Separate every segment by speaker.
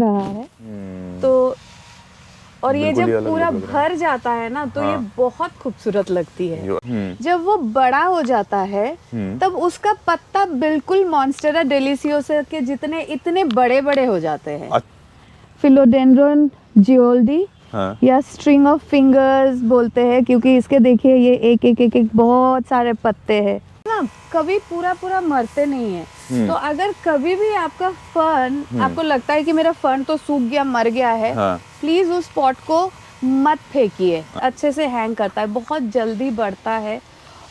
Speaker 1: रहा है। तो और ये जब पूरा भर जाता है ना तो ये बहुत खूबसूरत लगती है। जब वो बड़ा हो जाता है तब उसका पत्ता बिल्कुल मॉन्स्टेरा डेलिसियोसा के जितने इतने बड़े बड़े हो जाते हैं। फिलोडेंड्रोन जियोल्डी या स्ट्रिंग ऑफ फिंगर्स बोलते हैं, क्योंकि इसके देखिए ये एक एक एक एक बहुत सारे पत्ते हैं ना, कभी पूरा पूरा मरते नहीं है। तो अगर कभी भी आपका फर्न आपको लगता है कि मेरा फर्न तो सूख गया, मर गया है, प्लीज उस पॉट को मत फेंकिए। अच्छे से हैंग करता है, बहुत जल्दी बढ़ता है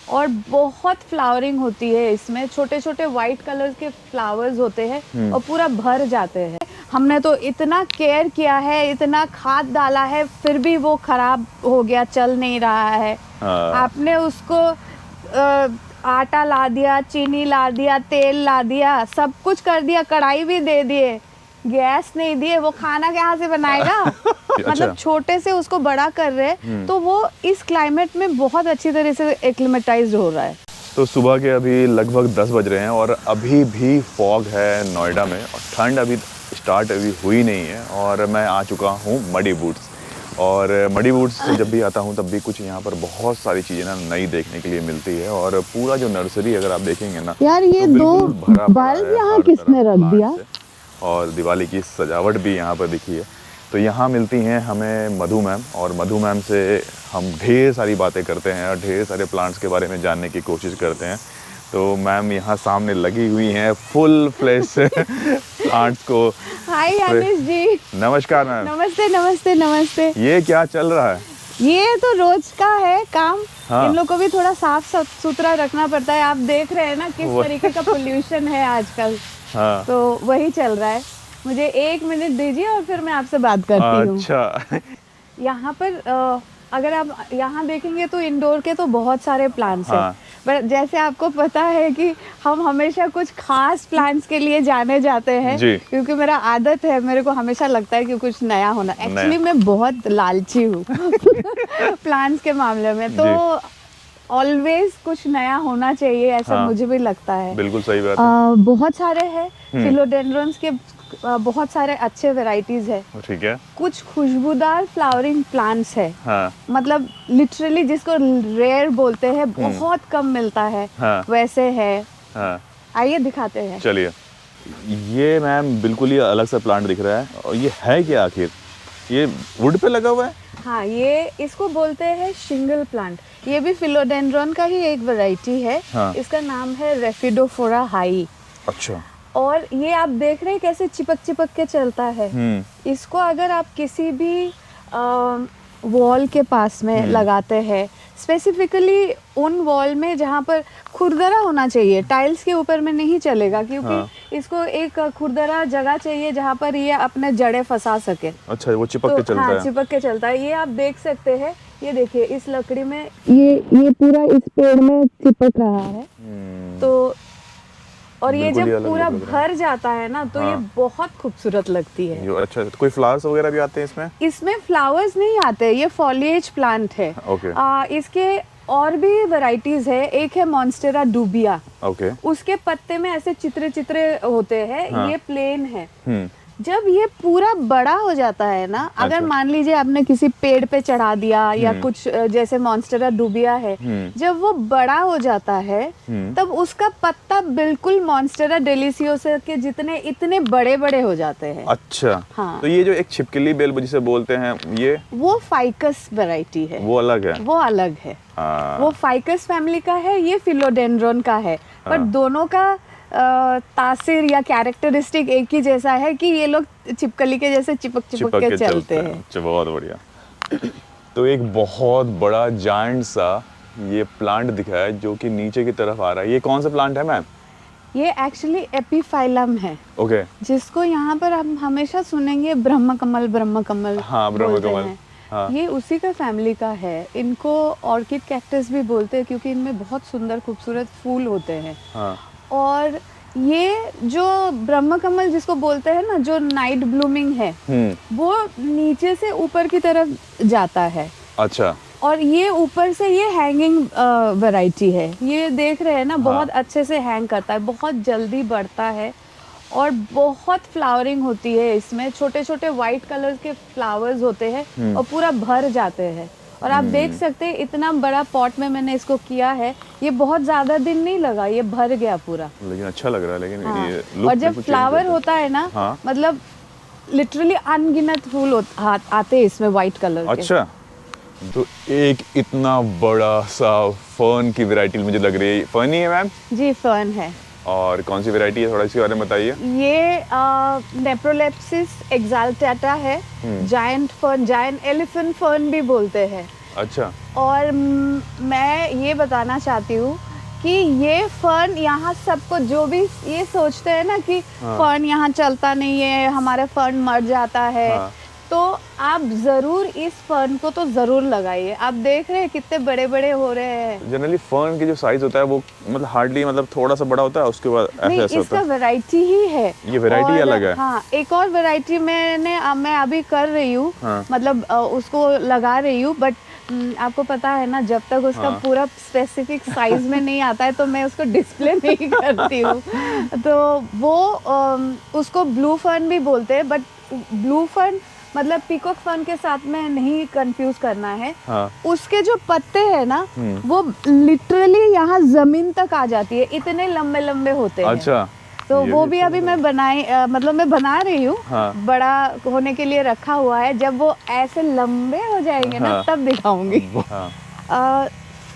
Speaker 1: और बहुत फ्लावरिंग होती है। इसमें छोटे छोटे व्हाइट कलर के फ्लावर्स होते हैं और पूरा भर जाते हैं। हमने तो इतना केयर किया है, इतना खाद डाला है, फिर भी वो खराब हो गया, चल नहीं रहा है। आपने उसको आटा ला दिया, चीनी ला दिया, तेल ला दिया, सब कुछ कर दिया, कढ़ाई भी दे दिए, गैस नहीं दिए, वो खाना कहाँ से बनाएगा? मतलब छोटे से उसको बड़ा कर रहे तो वो इस क्लाइमेट में बहुत अच्छी तरह से एक्लिमेटाइज्ड हो रहा है।
Speaker 2: तो सुबह के अभी लगभग 10 बज रहे हैं और अभी भी फॉग है नोएडा में और ठंड अभी स्टार्ट अभी हुई नहीं है। और मैं आ चुका हूँ मडी वुड्स। और मडी वुड्स से जब भी आता हूँ तब भी कुछ यहाँ पर बहुत सारी चीज़ें ना नई देखने के लिए मिलती है। और पूरा जो नर्सरी अगर आप देखेंगे ना
Speaker 1: यार, ये
Speaker 2: तो
Speaker 1: दो बल्ब यहाँ किसने रख दिया?
Speaker 2: और दिवाली की सजावट भी यहाँ पर दिखी है। तो यहाँ मिलती हैं हमें मधु मैम, और मधु मैम से हम ढेर सारी बातें करते हैं और ढेर सारे प्लांट्स के बारे में जानने की कोशिश करते हैं। तो मैम यहाँ सामने लगी हुई हैं फुल फ्लैश से प्लांट्स को।
Speaker 1: हाय अनिश जी।
Speaker 2: नमस्कार मैम।
Speaker 1: नमस्ते नमस्ते नमस्ते।
Speaker 2: ये क्या चल रहा है?
Speaker 1: ये तो रोज का है काम। इन लोगों को भी थोड़ा साफ सुथरा रखना पड़ता है। आप देख रहे हैं ना किस तरीके का पोल्यूशन है आजकल। तो वही चल रहा है। मुझे 1 मिनट दीजिए और फिर मैं आपसे बात करती हूँ।
Speaker 2: अच्छा।
Speaker 1: यहाँ पर अगर आप यहाँ देखेंगे तो इंडोर के तो बहुत सारे प्लांट्स हैं। बट जैसे आपको पता है कि हम हमेशा कुछ खास प्लांट्स के लिए जाने जाते हैं, क्योंकि मेरा आदत है, मेरे को हमेशा लगता है कि कुछ नया होना। एक्चुअली मैं बहुत लालची हूँ प्लांट्स के मामले में। तो ऑलवेज कुछ नया होना चाहिए, ऐसा मुझे भी लगता है।
Speaker 2: बिल्कुल सही बात है।
Speaker 1: बहुत सारे हैं फिलोडेंड्रॉन्स के, बहुत सारे अच्छे वैरायटीज है।
Speaker 2: ठीक है।
Speaker 1: कुछ खुशबूदार फ्लावरिंग प्लांट्स है। मतलब लिटरली जिसको रेयर बोलते हैं, बहुत कम मिलता है। वैसे है। आइए दिखाते हैं।
Speaker 2: चलिए। ये मैम बिल्कुल ही अलग सा प्लांट दिख रहा है। और ये है क्या आखिर? ये वुड पे लगा हुआ है?
Speaker 1: हाँ, ये इसको बोलते हैं शिंगल प्लांट। ये भी फिलोडेंड्रॉन का ही एक वैरायटी है। इसका नाम है रेफिडोफोरा हाई।
Speaker 2: अच्छा।
Speaker 1: और ये आप देख रहे हैं कैसे चिपक चिपक के चलता है। इसको अगर आप किसी भी वॉल के पास में लगाते हैं, स्पेसिफिकली उन वॉल में जहाँ पर खुरदरा होना चाहिए, टाइल्स के ऊपर में नहीं चलेगा, क्योंकि इसको एक खुरदरा जगह चाहिए जहाँ पर ये अपने जड़ें फंसा सके।
Speaker 2: अच्छा, वो चिपक के चलता है।
Speaker 1: चिपक के चलता है। ये आप देख सकते हैं, ये देखिए इस लकड़ी में ये पूरा इस पेड़ में चिपक रहा है। तो और ये जब पूरा भर जाता है ना तो ये बहुत खूबसूरत लगती है।
Speaker 2: अच्छा, तो कोई फ्लावर्स वगैरह भी आते हैं इसमें?
Speaker 1: इसमें फ्लावर्स नहीं आते, ये फॉलिएज प्लांट है। इसके और भी वैरायटीज है। एक है मॉन्स्टेरा डूबिया। उसके पत्ते में ऐसे चित्रे चित्रे होते हैं। ये प्लेन है। जब ये पूरा बड़ा हो जाता है ना, अगर मान लीजिए आपने किसी पेड़ पे चढ़ा दिया या कुछ, जैसे मॉन्स्टेरा डूबिया है, जब वो बड़ा हो जाता है तब उसका पत्ता बिल्कुल मॉन्स्टेरा डेलिसियोसा के जितने इतने बड़े बड़े हो जाते हैं।
Speaker 2: अच्छा। तो ये जो एक छिपकली बेल जिसे बोलते हैं,
Speaker 1: वो फाइकस वैरायटी है।
Speaker 2: वो अलग है।
Speaker 1: वो अलग है। वो फाइकस फैमिली का है, ये फिलोडेंड्रॉन का है। पर दोनों का तासीर या कैरेक्टरिस्टिक एक ही जैसा है कि ये लोग छिपकली के जैसे चिपक के चलते हैं।
Speaker 2: बहुत बढ़िया। तो एक बहुत बड़ा जायंट सा ये प्लांट दिखा है जो कि नीचे की तरफ आ रहा है। ये कौन सा प्लांट है मैम?
Speaker 1: ये एक्चुअली एपीफाइलम है। जिसको यहाँ पर हम हमेशा सुनेंगे ब्रह्म कमल।
Speaker 2: हाँ, ब्रह्म कमल।
Speaker 1: ये उसी का फैमिली का है। इनको ऑर्किड कैक्टस भी बोलते हैं, क्योंकि इनमें बहुत सुंदर खूबसूरत फूल होते हैं। और ये जो ब्रह्म कमल जिसको बोलते हैं ना, जो नाइट ब्लूमिंग है, वो नीचे से ऊपर की तरफ जाता है।
Speaker 2: अच्छा।
Speaker 1: और ये ऊपर से ये हैंगिंग वैरायटी है। ये देख रहे हैं ना, बहुत अच्छे से हैंग करता है, बहुत जल्दी बढ़ता है और बहुत फ्लावरिंग होती है इसमें, छोटे छोटे वाइट कलर के फ्लावर्स होते हैं और पूरा भर जाते हैं। और आप देख सकते हैं इतना बड़ा पॉट में मैंने इसको किया है, ये बहुत ज्यादा दिन नहीं लगा, ये भर गया पूरा।
Speaker 2: लेकिन अच्छा लग रहा है। लेकिन
Speaker 1: हाँ।
Speaker 2: ये look
Speaker 1: और जब
Speaker 2: बिल्कुल
Speaker 1: फ्लावर
Speaker 2: change
Speaker 1: होता है ना,
Speaker 2: हाँ।
Speaker 1: मतलब लिटरली अनगिनत फूल आते हैं इसमें वाइट कलर के।
Speaker 2: अच्छा, तो एक इतना बड़ा सा फर्न की वैरायटी मुझे लग रही है। फर्न ही है मैम?
Speaker 1: जी फर्न है।
Speaker 2: और कौन सी वैरायटी है, थोड़ा इसके बारे में बताइए।
Speaker 1: ये नेप्रोलेप्सिस एक्साल्टाटा है, giant fern, giant elephant fern भी बोलते हैं।
Speaker 2: अच्छा।
Speaker 1: और मैं ये बताना चाहती हूँ कि ये फर्न यहाँ सबको, जो भी ये सोचते हैं ना कि फर्न यहाँ चलता नहीं है, हमारा फर्न मर जाता है, तो आप जरूर इस फर्न को तो जरूर लगाइए। आप देख रहे हैं कितने बड़े बड़े हो रहे हैं।
Speaker 2: जनरली फर्न की जो साइज होता है वो मतलब हार्डली मतलब थोड़ा सा बड़ा होता है, उसके बाद ऐसे
Speaker 1: नहीं,
Speaker 2: ऐसे होता
Speaker 1: इसका वैरायटी ही है।
Speaker 2: ये वैरायटी अलग है।
Speaker 1: हाँ, एक और वैरायटी मैं अभी कर रही हूँ, मतलब उसको लगा रही हूँ, बट आपको पता है ना, जब तक उसका पूरा स्पेसिफिक साइज में नहीं आता है तो मैं उसको डिस्प्ले नहीं करती हूँ। तो वो उसको ब्लू फर्न भी बोलते हैं, बट ब्लू फर्न मतलब पीकॉक फर्न के साथ में नहीं कंफ्यूज करना है। उसके जो पत्ते हैं ना, वो लिटरली यहाँ जमीन तक आ जाती है, इतने लंबे लंबे होते हैं।
Speaker 2: अच्छा।
Speaker 1: तो वो भी अभी मैं मतलब मैं बना रही हूँ, बड़ा होने के लिए रखा हुआ है। जब वो ऐसे लंबे हो जाएंगे ना, तब दिखाऊंगी।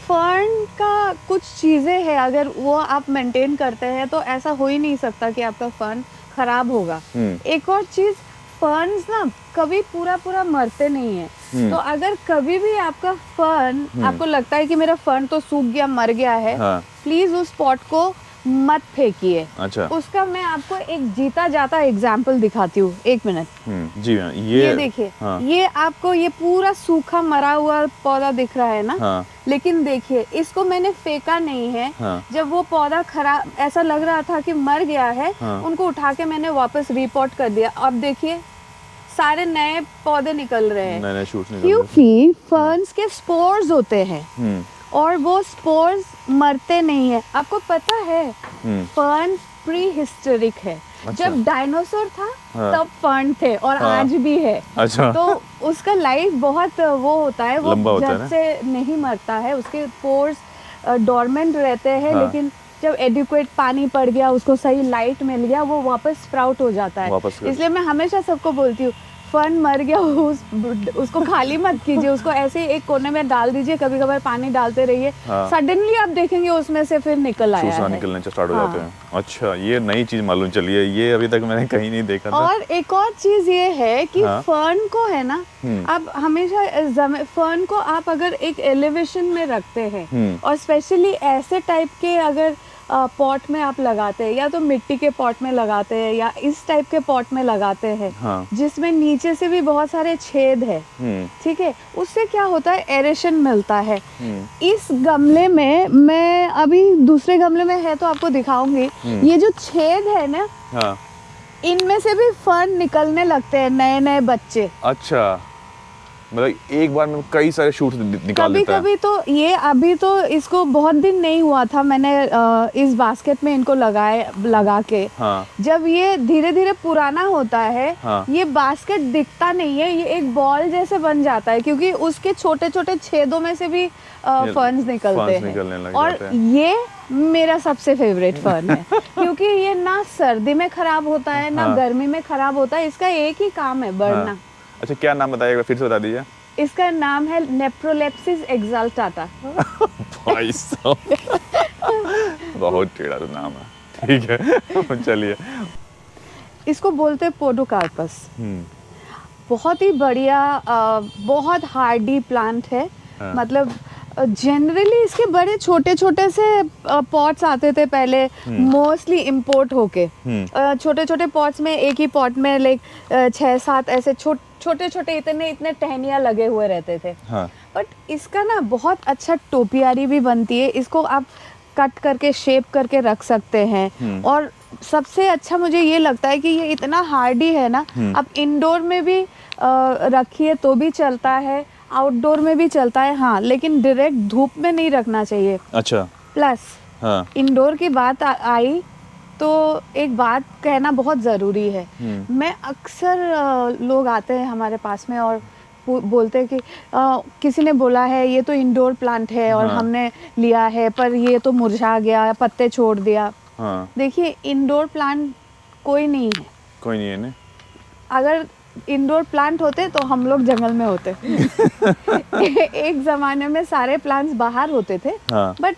Speaker 1: फर्न का कुछ चीजें हैं, अगर वो आप मेंटेन करते हैं तो ऐसा हो ही नहीं सकता कि आपका फर्न खराब होगा। एक और चीज, फर्न्स ना कभी पूरा मरते नहीं है। तो अगर कभी भी आपका फर्न, आपको लगता है कि मेरा फर्न तो सूख गया, मर गया है, प्लीज उस पॉट को मत फेंकिए।
Speaker 2: अच्छा।
Speaker 1: उसका मैं आपको एक जीता जाता एग्जाम्पल दिखाती हूँ, 1 मिनट।
Speaker 2: जी मैम,
Speaker 1: ये देखिए, ये आपको ये पूरा सूखा मरा हुआ पौधा दिख रहा है ना, लेकिन देखिए इसको मैंने फेंका नहीं है। जब वो पौधा खराब, ऐसा लग रहा था कि मर गया है, उनको उठा के मैंने वापस रिपोर्ट कर दिया। अब देखिए सारे नए पौधे निकल रहे हैं,
Speaker 2: नए शूट्स निकल रहे हैं,
Speaker 1: क्योंकि फर्न्स के स्पोर्स होते हैं और वो स्पोर्स मरते नहीं है। आपको पता है फर्न प्री हिस्टोरिक है।
Speaker 2: अच्छा।
Speaker 1: जब डायनासोर था तब फर्न थे और आज भी है।
Speaker 2: अच्छा।
Speaker 1: तो उसका लाइफ बहुत वो होता है, वो
Speaker 2: होता है
Speaker 1: जड़ से नहीं मरता है, उसके पोर्स डोरमेंट रहते हैं, लेकिन जब एडिक्वेट पानी पड़ गया, उसको सही लाइट मिल गया, वो वापस स्प्राउट हो जाता है। इसलिए मैं हमेशा सबको बोलती हूँ, फर्न मर गया उसको खाली मत कीजिए, उसको ऐसे एक कोने में डाल दीजिए, कभी कभार पानी डालते रहिए। सडनली आप देखेंगे उसमें से फिर निकल आया है,
Speaker 2: निकलने स्टार्ट हो जाते हैं। अच्छा, ये नई चीज मालूम चली है, ये अभी तक मैंने कहीं नहीं देखा था।
Speaker 1: और एक और चीज ये है कि फर्न को है ना, आप हमेशा फर्न को आप अगर एक एलिवेशन में रखते हैं और स्पेशली ऐसे टाइप के अगर पॉट में आप लगाते हैं, या तो मिट्टी के पॉट में लगाते हैं या इस टाइप के पॉट में लगाते हैं, जिसमें नीचे से भी बहुत सारे छेद है, ठीक है, उससे क्या होता है, एरेशन मिलता है। इस गमले में, मैं अभी दूसरे गमले में है तो आपको दिखाऊंगी, ये जो छेद है ना, इनमें से भी फर्न निकलने लगते हैं, नए नए बच्चे।
Speaker 2: अच्छा, मतलब एक बार में कई सारे शूट निकाल देता है।
Speaker 1: कभी तो ये, अभी तो इसको बहुत दिन नहीं हुआ था, मैंने इस बास्केट में इनको लगा के, जब ये धीरे धीरे पुराना होता है, ये बास्केट दिखता नहीं है, ये एक बॉल जैसे बन जाता है, क्योंकि उसके छोटे छोटे छेदों में से भी फर्न्स निकलते हैं। और ये मेरा सबसे फेवरेट फर्न है, क्योंकि ये ना सर्दी में खराब होता है, ना गर्मी में खराब होता है, इसका एक ही काम है, बढ़ना।
Speaker 2: अच्छा, क्या नाम बताइएगा, फिर से बता दीजिए।
Speaker 1: इसका नाम है नेप्रोलेप्सिस एक्साल्टाटा।
Speaker 2: भाई साहब, बहुत टेढ़ा तो नाम है, ठीक है। चलिए,
Speaker 1: इसको बोलते हैं पोडोकार्पस। बहुत ही बढ़िया, बहुत हार्डी प्लांट है। मतलब जनरली इसके बड़े छोटे छोटे से पॉट्स आते थे पहले, मोस्टली इंपोर्ट होके। छोटे छोटे पॉट्स में, एक ही पॉट में लाइक 6-7 ऐसे छोटे छोटे इतने टहनियाँ लगे हुए रहते थे। बट इसका ना बहुत अच्छा टोपियारी भी बनती है, इसको आप कट करके शेप करके रख सकते हैं। और सबसे अच्छा मुझे ये लगता है कि ये इतना हार्डी है ना, आप इंडोर में भी रखिए तो भी चलता है, आउटडोर में भी चलता है, हाँ, लेकिन डायरेक्ट धूप में नहीं रखना चाहिए।
Speaker 2: अच्छा।
Speaker 1: प्लस इंडोर की बात आई तो एक बात कहना बहुत ज़रूरी है। मैं अक्सर लोग आते हैं हमारे पास में और बोलते हैं कि किसी ने बोला है ये तो इंडोर प्लांट है और
Speaker 2: हाँ।
Speaker 1: हमने लिया है पर ये तो मुरझा गया, पत्ते छोड़ दिया।
Speaker 2: हाँ। देखिए
Speaker 1: इंडोर प्लांट कोई नहीं है,
Speaker 2: कोई नहीं है ना। अगर
Speaker 1: इंडोर प्लांट होते तो हम लोग जंगल में होते। एक ज़माने में सारे प्लांट्स बाहर होते थे।
Speaker 2: हाँ।
Speaker 1: बट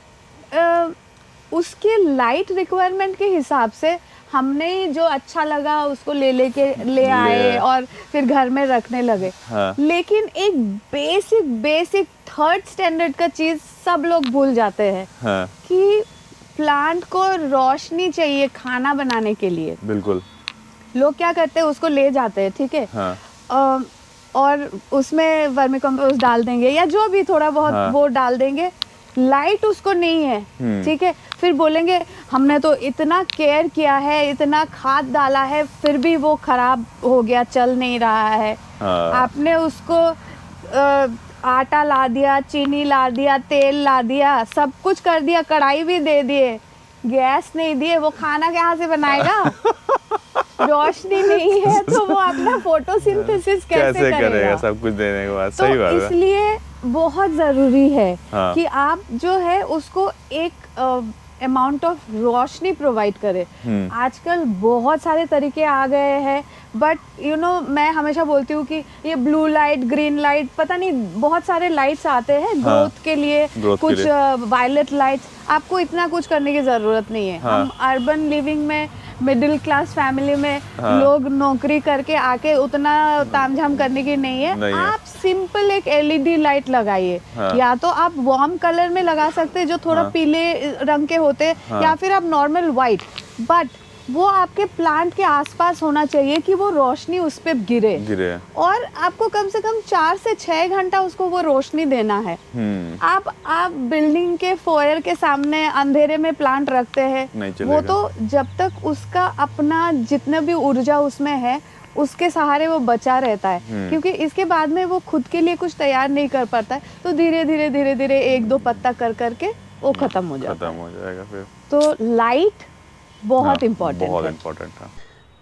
Speaker 1: उसके लाइट रिक्वायरमेंट के हिसाब से हमने जो अच्छा लगा उसको ले आए और फिर घर में रखने लगे।
Speaker 2: हाँ।
Speaker 1: लेकिन एक बेसिक थर्ड स्टैंडर्ड का चीज सब लोग भूल जाते हैं।
Speaker 2: हाँ।
Speaker 1: कि प्लांट को रोशनी चाहिए खाना बनाने के लिए।
Speaker 2: बिल्कुल।
Speaker 1: लोग क्या करते हैं उसको ले जाते हैं, ठीक है।
Speaker 2: हाँ।
Speaker 1: और उसमें वर्मी कंपोस्ट डाल देंगे या जो भी थोड़ा बहुत वो डाल देंगे, लाइट उसको नहीं है, ठीक है। फिर बोलेंगे हमने तो इतना केयर किया है, इतना खाद डाला है, फिर भी वो खराब हो गया, चल नहीं रहा है। आपने उसको आटा ला दिया, चीनी ला दिया, तेल ला दिया, सब कुछ कर दिया, कढ़ाई भी दे दिए, गैस नहीं दिए, वो खाना कहाँ से बनाएगा? रोशनी नहीं है तो वो अपना फोटोसिंथेसिस कैसे करेगा?
Speaker 2: सब कुछ देने के बाद। सही बात है।
Speaker 1: इसलिए बहुत ज़रूरी है कि आप जो है उसको एक अमाउंट ऑफ रोशनी प्रोवाइड करें। आजकल बहुत सारे तरीके आ गए हैं, बट मैं हमेशा बोलती हूँ कि ये ब्लू लाइट, ग्रीन लाइट, पता नहीं बहुत सारे लाइट्स आते हैं ग्रोथ के लिए, कुछ वायलेट लाइट्स। आपको इतना कुछ करने की ज़रूरत नहीं है। हम अर्बन लिविंग में, मिडिल क्लास फैमिली में लोग नौकरी करके आके उतना तामझाम करने की नहीं है। आप सिंपल एक एलईडी लाइट लगाइए। या तो आप वार्म कलर में लगा सकते हैं जो थोड़ा पीले रंग के होते हैं, या फिर आप नॉर्मल वाइट, बट वो आपके प्लांट के आसपास होना चाहिए कि वो रोशनी उस पे गिरे। और आपको कम से कम 4 से 6 घंटा उसको वो रोशनी देना है। आप बिल्डिंग के फोयर के सामने अंधेरे में प्लांट रखते हैं, वो तो जब तक उसका अपना जितना भी ऊर्जा उसमें है उसके सहारे वो बचा रहता है, क्योंकि इसके बाद में वो खुद के लिए कुछ तैयार नहीं कर पाता है, तो धीरे धीरे 1-2 पत्ता कर करके वो खत्म हो जाएगा फिर। तो लाइट बहुत इम्पोर्टेंट
Speaker 2: था।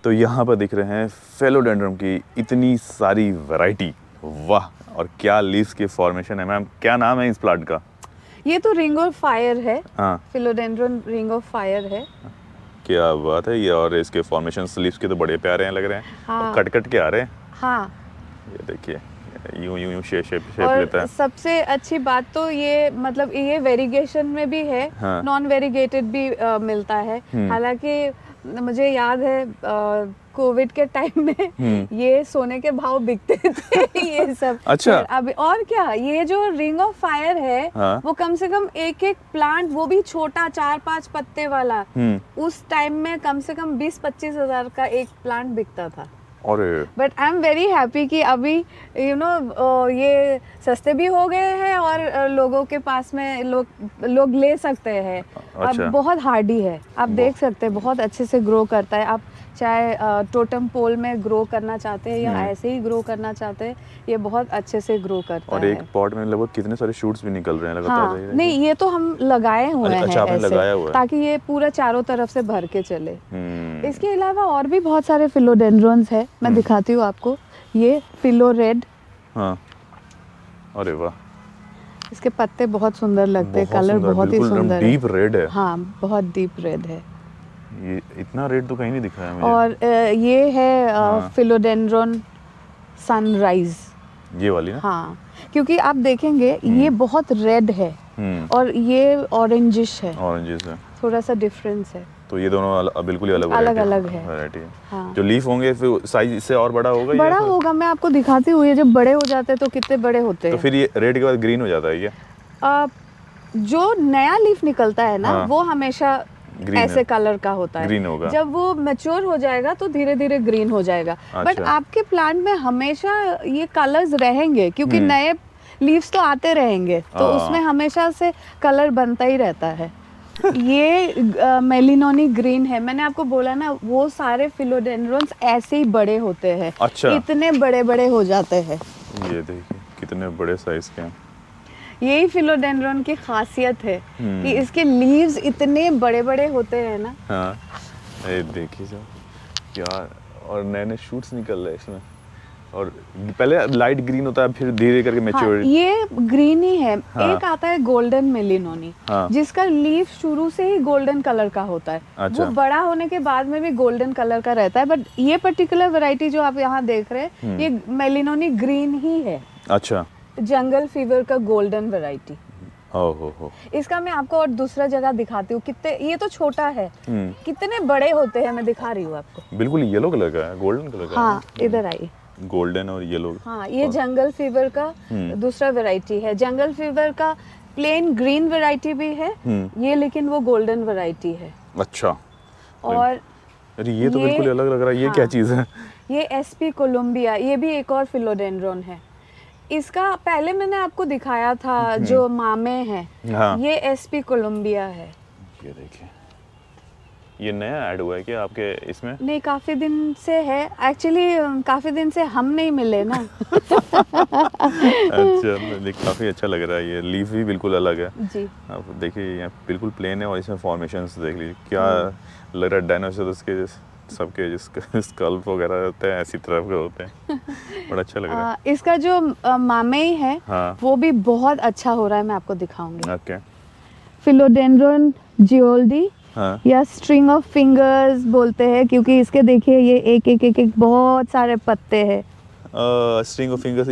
Speaker 2: तो यहाँ पर दिख रहे हैं फिलोडेंड्रम की इतनी सारी वैरायटी। वाह, और क्या लीव्स की फॉर्मेशन है मैम। क्या नाम है इस प्लांट का?
Speaker 1: ये तो रिंग ऑफ फायर है। फिलोडेंड्रन रिंग ऑफ फायर है।
Speaker 2: क्या बात है ये। और इसके फॉर्मेशन लीव्स के तो बड़े प्यारे हैं, लग रहे हैं। कट के आ रहे हैं। हाँ, ये देखिए यूं शेप लेता है।
Speaker 1: सबसे अच्छी बात तो ये मतलब ये वेरिगेशन में भी है, नॉन वेरिगेटेड भी मिलता है। हालांकि मुझे याद है कोविड के टाइम में ये सोने के भाव बिकते थे ये सब।
Speaker 2: अच्छा।
Speaker 1: अभी और क्या, ये जो रिंग ऑफ फायर है वो कम से कम एक प्लांट, वो भी छोटा 4-5 पत्ते वाला, उस टाइम में कम से कम 20-25 हजार का एक प्लांट बिकता था। But I am very happy कि अभी ये सस्ते भी हो गए हैं और लोगों के पास में लोग ले सकते हैं।
Speaker 2: अच्छा।
Speaker 1: अब बहुत हार्डी है, आप देख सकते हैं, बहुत अच्छे से ग्रो करता है। आप चाहे टोटम पोल में ग्रो करना चाहते हैं या ऐसे ही ग्रो करना चाहते हैं, ये बहुत अच्छे से ग्रो करता है।
Speaker 2: और एक पॉट में लगभग कितने सारे शूट्स भी निकल रहे हैं लगातार।
Speaker 1: नहीं, ये तो हम लगाए हुए हैं
Speaker 2: ऐसे, लगाया हुआ है
Speaker 1: ताकि ये पूरा चारों तरफ से भर के चले। इसके अलावा और भी बहुत सारे फिलोडेंड्रॉन्स है, मैं दिखाती हूँ आपको। ये फिलो रेड।
Speaker 2: हाँ, अरे वाह,
Speaker 1: इसके पत्ते बहुत सुंदर लगते हैं, कलर बहुत ही सुंदर है।
Speaker 2: डीप रेड है।
Speaker 1: हाँ, बहुत डीप रेड है।
Speaker 2: ये इतना रेड तो कहीं नहीं दिखा है मुझे।
Speaker 1: और ये है फिलोडेंड्रॉन सनराइज,
Speaker 2: ये वाली ना।
Speaker 1: हाँ, क्योंकि आप देखेंगे ये बहुत रेड है और ये ऑरेंजिश है। थोड़ा सा डिफरेंस है।
Speaker 2: तो ये दोनों बिल्कुल ही
Speaker 1: अलग है
Speaker 2: वैरायटी है।
Speaker 1: हाँ।
Speaker 2: जो लीफ होंगे फिर साइज इससे और बड़ा होगा।
Speaker 1: मैं आपको दिखाती हूँ, ये जब बड़े हो जाते हैं तो कितने बड़े होते हैं।
Speaker 2: तो फिर ये रेड के बाद ग्रीन हो जाता है क्या?
Speaker 1: जो नया लीफ निकलता है ना, वो हमेशा ऐसे कलर का होता है।
Speaker 2: ग्रीन होगा।
Speaker 1: जब वो मैच्योर हो जाएगा तो धीरे धीरे ग्रीन हो जाएगा। बट आपके प्लांट में हमेशा ये कलर्स रहेंगे, क्योंकि नए लीव्स तो आते रहेंगे, तो उसमें हमेशा से कलर बनता ही रहता है। ये मेलिनोनी ग्रीन है। मैंने आपको बोला ना, वो सारे फिलोडेंड्रॉन्स ऐसे ही बड़े होते हैं।
Speaker 2: अच्छा।
Speaker 1: इतने बड़े बड़े हो जाते हैं।
Speaker 2: ये देखिए कितने बड़े साइज के हैं।
Speaker 1: यही फिलोडेंड्रॉन की खासियत है कि इसके लीव्स इतने बड़े बड़े होते हैं ना।
Speaker 2: ये देखिए सर क्या, और नए नए शूट्स निकल रहे हैं इसमें, और पहले लाइट ग्रीन होता है फिर धीरे करके मैच्योर।
Speaker 1: हाँ, ये ग्रीन ही है।
Speaker 2: हाँ।
Speaker 1: एक आता है गोल्डन मेलिनोनी,
Speaker 2: हाँ।
Speaker 1: जिसका लीफ शुरू से ही गोल्डन कलर का होता है।
Speaker 2: अच्छा।
Speaker 1: वो बड़ा होने के बाद में भी गोल्डन कलर का रहता है, बट ये पर्टिकुलर वैरायटी जो आप यहाँ देख रहे हैं ये मेलिनोनी ग्रीन ही है।
Speaker 2: अच्छा।
Speaker 1: जंगल फीवर का गोल्डन वैरायटी।
Speaker 2: हो।
Speaker 1: इसका मैं आपको और दूसरा जगह दिखाती हूँ। कितने, ये तो छोटा है, कितने बड़े होते हैं मैं दिखा रही हूँ आपको।
Speaker 2: बिल्कुल येलो कलर का है, गोल्डन कलर का।
Speaker 1: हाँ, इधर आइए।
Speaker 2: गोल्डन और येलो।
Speaker 1: हाँ, ये जंगल फीवर का दूसरा वैरायटी है। जंगल फीवर का प्लेन ग्रीन वैरायटी भी है, ये लेकिन वो गोल्डन वैरायटी है।
Speaker 2: अच्छा।
Speaker 1: और
Speaker 2: अरे ये तो बिल्कुल अलग लग रहा है। ये क्या चीज है?
Speaker 1: ये SP कोलंबिया, ये भी एक और फिलोडेंड्रोन है। इसका पहले मैंने आपको दिखाया था जो मामे है।
Speaker 2: हाँ।
Speaker 1: ये SP कोलंबिया है।
Speaker 2: ये देखिए, ये नया ऐड हुआ है क्या आपके इसमें?
Speaker 1: नहीं, काफी दिन से है एक्चुअली। काफी दिन से हम नहीं मिले ना।
Speaker 2: अच्छा, काफी अच्छा लग रहा है। ये लीफ भी बिल्कुल अलग है
Speaker 1: जी।
Speaker 2: आप देखिए, यहाँ बिल्कुल प्लेन है और इसमें फॉर्मेशंस देख लीजिए क्या लग रहा है। डायनासोर्स के सबके जिसके स्कल्प वगैरह होते हैं ऐसी तरह के होते हैं। बड़ा अच्छा लग रहा है।
Speaker 1: इसका जो मामेई है
Speaker 2: हाँ।
Speaker 1: वो भी बहुत अच्छा हो रहा है, मैं आपको दिखाऊंगी।
Speaker 2: ओके।
Speaker 1: फिलोडेंड्रोन जियोल्डी,
Speaker 2: हाँ।
Speaker 1: या स्ट्रिंग ऑफ फिंगर्स बोलते हैं, क्योंकि इसके देखिए ये एक बहुत सारे पत्ते हैं।
Speaker 2: स्ट्रिंग ऑफ फिंगर्स,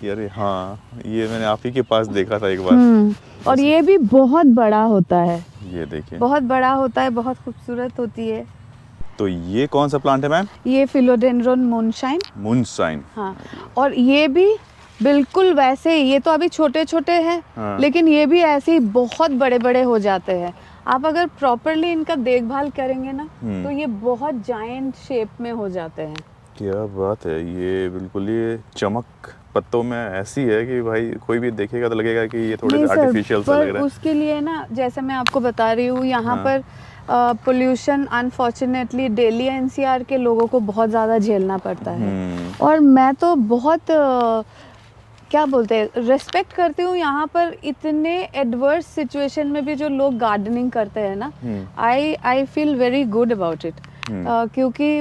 Speaker 2: यार हाँ, ये मैंने आप ही के पास देखा था एक बार।
Speaker 1: और ये भी बहुत बड़ा होता है।
Speaker 2: ये देखिए,
Speaker 1: बहुत बड़ा होता है, बहुत खूबसूरत होती है।
Speaker 2: तो ये कौन सा प्लांट है मैम?
Speaker 1: ये फिलोडेंड्रोन मूनशाइन।
Speaker 2: मूनशाइन।
Speaker 1: हाँ, और ये भी बिल्कुल वैसे ही, ये तो अभी छोटे छोटे हैं।
Speaker 2: हाँ।
Speaker 1: लेकिन ये भी ऐसे ही बहुत बड़े बड़े हो जाते हैं। आप अगर प्रॉपरली इनका देखभाल करेंगे ना तो ये बहुत जायंट शेप में हो जाते हैं।
Speaker 2: क्या बात है, ये बिल्कुल ये चमक पत्तों में ऐसी है कि भाई कोई भी देखेगा तो लगेगा कि ये थोड़े आर्टिफिशियल सा लग रहा है।
Speaker 1: उसके लिए ना, जैसे मैं आपको बता रही हूँ, यहाँ पर पोल्यूशन अनफॉर्चुनेटली दिल्ली NCR के लोगों को बहुत ज़्यादा झेलना पड़ता है। और मैं तो बहुत क्या बोलते हैं, रेस्पेक्ट करती हूँ यहाँ पर इतने एडवर्स सिचुएशन में भी जो लोग गार्डनिंग करते हैं ना। I feel very good about it, क्योंकि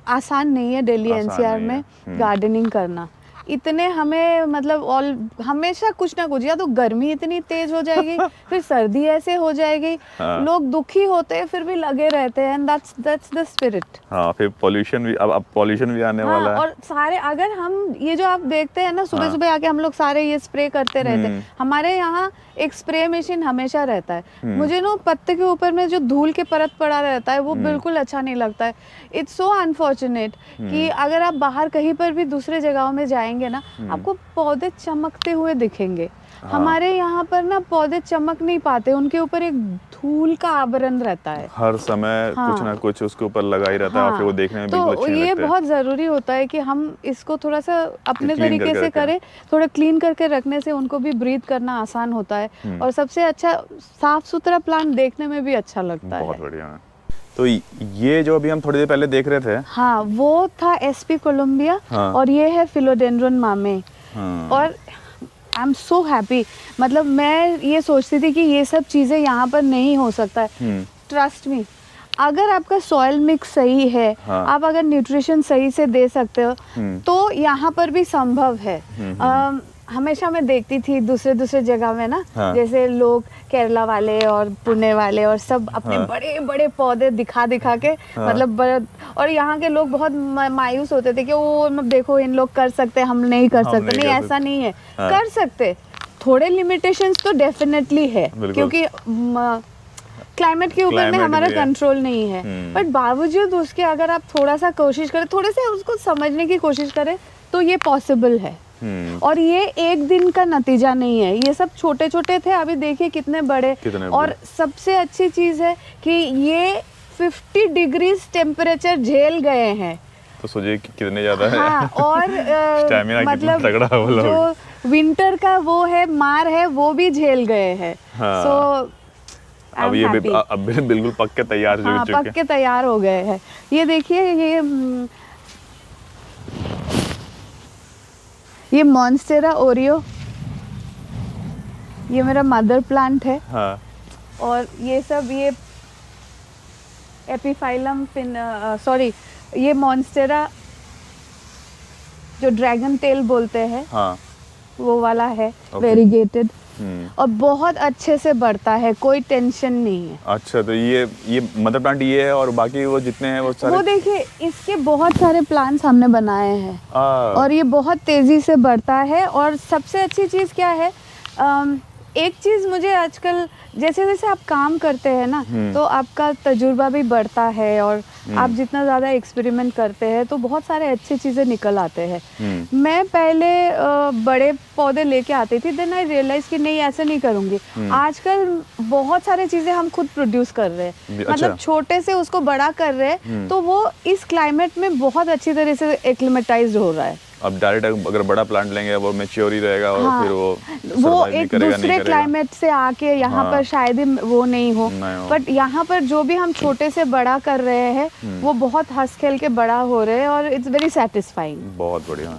Speaker 1: आसान नहीं है दिल्ली NCR में गार्डनिंग करना। इतने हमें मतलब हमेशा कुछ ना कुछ, या तो गर्मी इतनी तेज हो जाएगी फिर सर्दी ऐसे हो जाएगी। लोग दुखी होते हैं फिर भी लगे रहते हैं, एंड दैट्स द स्पिरिट।
Speaker 2: हाँ, फिर पॉल्यूशन भी, अब पॉल्यूशन भी आने वाला है।
Speaker 1: और सारे, अगर हम ये जो आप देखते हैं ना, सुबह सुबह आके हम लोग सारे ये स्प्रे करते रहते हैं। हमारे यहाँ एक स्प्रे मशीन हमेशा रहता है। मुझे ना पत्ते के ऊपर में जो धूल के परत पड़ा रहता है वो बिल्कुल अच्छा नहीं लगता है। इट्स सो अनफॉर्चुनेट कि अगर आप बाहर कहीं पर भी दूसरे जगहों में जाएंगे ना, आपको पौधे चमकते हुए दिखेंगे। हमारे यहाँ पर ना पौधे चमक नहीं पाते, उनके ऊपर एक धूल का आवरण रहता है
Speaker 2: हर समय। कुछ ना कुछ उसके ऊपर लगा ही रहता है और फिर वो देखने में बिल्कुल अच्छे नहीं लगते।
Speaker 1: ये बहुत ज़रूरी होता है कि हम इसको थोड़ा सा अपने तरीके से करें। थोड़ा क्लीन करके रखने से उनको भी ब्रीथ करना आसान होता है, और सबसे अच्छा साफ सुथरा प्लांट देखने में भी अच्छा लगता है।
Speaker 2: बहुत बढ़िया। तो ये जो अभी हम थोड़ी देर पहले देख रहे थे,
Speaker 1: हाँ, वो था SP कोलंबिया। और ये है फिलोडेंड्रोन मामे। और आई एम सो हैप्पी, मतलब मैं ये सोचती थी कि ये सब चीज़ें यहाँ पर नहीं हो सकता है। ट्रस्ट मी, अगर आपका सॉइल मिक्स सही है, आप अगर न्यूट्रिशन सही से दे सकते हो, तो यहाँ पर भी संभव है। हमेशा मैं देखती थी दूसरे जगह में ना, जैसे लोग केरला वाले और पुणे वाले और सब अपने बड़े बड़े पौधे दिखा के मतलब और यहाँ के लोग बहुत मायूस होते थे कि वो देखो इन लोग कर सकते, हम नहीं कर सकते। नहीं, ऐसा नहीं है, कर सकते। थोड़े लिमिटेशंस तो डेफिनेटली है, क्योंकि क्लाइमेट के ऊपर में हमारा कंट्रोल नहीं है। बट बावजूद उसके अगर आप थोड़ा सा कोशिश करें, थोड़े से उसको समझने की कोशिश करें, तो ये पॉसिबल है। और ये एक दिन का नतीजा नहीं है, ये सब छोटे छोटे थे, अभी देखिए कितने बड़े। और सबसे अच्छी चीज है कि ये 50 डिग्री टेम्परेचर झेल गए हैं,
Speaker 2: तो सोचिए कितने ज्यादा है।
Speaker 1: हाँ, और मतलब
Speaker 2: तगड़ा है वो लोग।
Speaker 1: जो विंटर का वो है मार है, वो भी झेल गए हैं। सो
Speaker 2: अब ये अब बिल्कुल पक के तैयार हो चुके हैं।
Speaker 1: पक के तैयार हो गए हैं। ये देखिए, ये मॉन्स्टेरा ओरियो, ये मेरा मदर प्लांट है।
Speaker 2: हाँ।
Speaker 1: और ये सब, एपिफाइलम सॉरी, ये मॉन्स्टेरा जो ड्रैगन टेल बोलते हैं,
Speaker 2: हाँ,
Speaker 1: वो वाला है,
Speaker 2: Okay.
Speaker 1: वेरीगेटेड, और बहुत अच्छे से बढ़ता है, कोई टेंशन नहीं है।
Speaker 2: अच्छा, तो ये मदर प्लांट ये है, और बाकी वो जितने हैं वो सारे
Speaker 1: वो देखिए, इसके बहुत सारे प्लांट्स हमने बनाए हैं और ये बहुत तेज़ी से बढ़ता है। और सबसे अच्छी चीज़ क्या है, एक चीज़ मुझे आजकल, जैसे जैसे आप काम करते हैं ना, तो आपका तजुर्बा भी बढ़ता है और आप जितना ज़्यादा एक्सपेरिमेंट करते हैं तो बहुत सारे अच्छी चीज़ें निकल आते हैं। मैं पहले बड़े पौधे लेके आती थी, देन आई रियलाइज कि नहीं, ऐसे नहीं करूँगी। आजकल बहुत सारे चीज़ें हम खुद प्रोड्यूस कर रहे हैं,
Speaker 2: अच्छा।
Speaker 1: मतलब छोटे से उसको बड़ा कर रहे हैं, तो वो इस क्लाइमेट में बहुत अच्छी तरह से एक्लिमेटाइज्ड हो रहा है।
Speaker 2: अब डायरेक्ट अगर बड़ा प्लांट लेंगे वो मैच्योर ही रहेगा, और
Speaker 1: हाँ,
Speaker 2: फिर वो survive नहीं
Speaker 1: एक
Speaker 2: करेगा, नहीं
Speaker 1: दूसरे
Speaker 2: करेगा।
Speaker 1: क्लाइमेट से आके यहाँ
Speaker 2: हाँ।
Speaker 1: पर शायद ही वो नहीं हो, बट यहाँ पर जो भी हम छोटे से बड़ा कर रहे हैं वो बहुत हंस खेल के बड़ा हो रहे हैं और इट्स वेरी सेटिस्फाइंग।
Speaker 2: बहुत बढ़िया।